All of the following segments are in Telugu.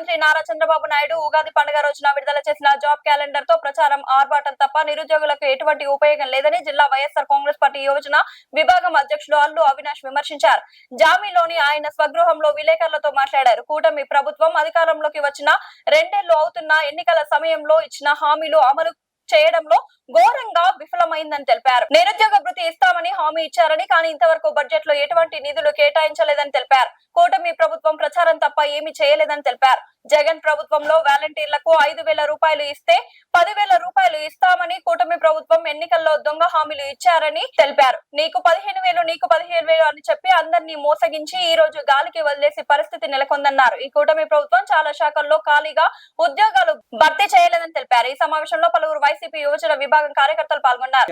ముఖ్యమంత్రి నారా చంద్రబాబు నాయుడు ఉగాది పండుగ రోజున విడుదల చేసిన జాబ్ క్యాలెండర్ తో ప్రచారం ఆర్భాటం తప్ప నిరుద్యోగులకు ఎటువంటి ఉపయోగం లేదని జిల్లా వైఎస్ఆర్ కాంగ్రెస్ పార్టీ యువజన విభాగం అధ్యక్షుడు అల్లు అవినాష్ విమర్శించారు. జామీలోని ఆయన స్వగృహంలో విలేకరులతో మాట్లాడారు. కూటమి ప్రభుత్వం అధికారంలోకి వచ్చిన 2 ఏళ్లు అవుతున్న ఎన్నికల సమయంలో ఇచ్చిన హామీలు అమలు చేయడంలో ఘోరంగా విఫలమైందని తెలిపారు. నిరుద్యోగ భృతి ఇస్తామని హామీ ఇచ్చారని, కానీ ఇంతవరకు బడ్జెట్ లో ఎటువంటి నిధులు కేటాయించలేదని తెలిపారు. కూటమి ప్రభుత్వం ప్రచారం తప్ప ఏమీ చేయలేదని తెలిపారు. జగన్ ప్రభుత్వంలో వాలంటీర్లకు 5,000 రూపాయలు ఇస్తే 10,000 రూపాయలు ఇస్తామని కూటమి ప్రభుత్వం ఎన్నికల్లో దొంగ హామీలు ఇచ్చారని తెలిపారు. నీకు 15,000 నీకు 17,000 అని చెప్పి అందరినీ మోసగించి ఈ రోజు గాలికి వదిలేసి పరిస్థితి నెలకొందన్నారు. ఈ కూటమి ప్రభుత్వం చాలా శాఖల్లో ఖాళీగా ఉద్యోగాలు భర్తీ చేయలేదని తెలిపారు. ఈ సమావేశంలో పలువురు వైసీపీ యువజన విభాగం కార్యకర్తలు పాల్గొన్నారు.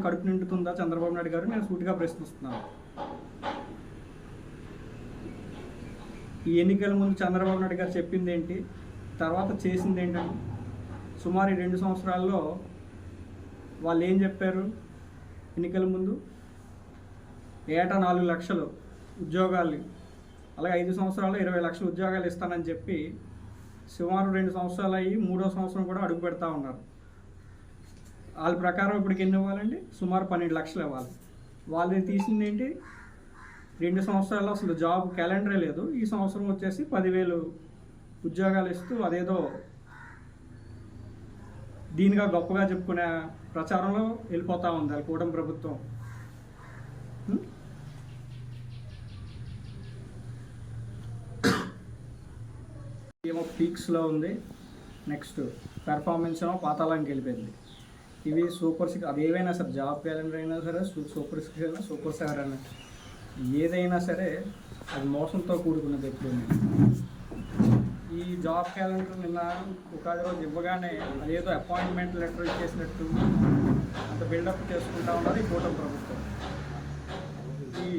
కడుపు నిండుతుందా చంద్రబాబు నాయుడు గారు? నేను సూటిగా ప్రశ్నిస్తున్నాను. ఈ ఎన్నికల ముందు చంద్రబాబు నాయుడు గారు చెప్పింది ఏంటి, తర్వాత చేసింది ఏంటండి? సుమారు 2 సంవత్సరాల్లో వాళ్ళు ఏం చెప్పారు? ఎన్నికల ముందు ఏటా 4 లక్షలు ఉద్యోగాలు, అలాగే 5 సంవత్సరాల్లో 20 లక్షల ఉద్యోగాలు ఇస్తానని చెప్పి సుమారు 2 సంవత్సరాలు అయ్యి 3వ సంవత్సరం కూడా అడుగు పెడతా ఉన్నారు. వాళ్ళ ప్రకారం ఇప్పటికి ఎన్ని ఇవ్వాలండి? సుమారు 12 లక్షలు ఇవ్వాలి. వాళ్ళు తీసింది ఏంటి? 2 సంవత్సరాల్లో అసలు జాబ్ క్యాలెండరే లేదు. ఈ సంవత్సరం వచ్చేసి 10,000 ఉద్యోగాలు ఇస్తూ అదేదో దీనిగా గొప్పగా చెప్పుకునే ప్రచారంలో వెళ్ళిపోతూ ఉంది అది కూటమి ప్రభుత్వం. ఏమో పీక్స్లో ఉంది, నెక్స్ట్ పెర్ఫార్మెన్స్ ఏమో పాతాళానికి వెళ్ళిపోయింది. ఇవి సూపర్ 6 అది ఏవైనా సరే, జాబ్ క్యాలెండర్ అయినా సరే, సూపర్ 6 అయినా, సూపర్ 7 అయినా, ఏదైనా సరే అది మోసంతో కూడుకున్నది. ఎప్పుడు ఈ జాబ్ క్యాలెండర్ నిన్న ఉగాది రోజు ఇవ్వగానే అదేదో అపాయింట్మెంట్ లెటర్ ఇచ్చేసినట్టు అంత బిల్డప్ చేసుకుంటా ఉన్నారు ఈ కూటమి ప్రభుత్వం. ఈ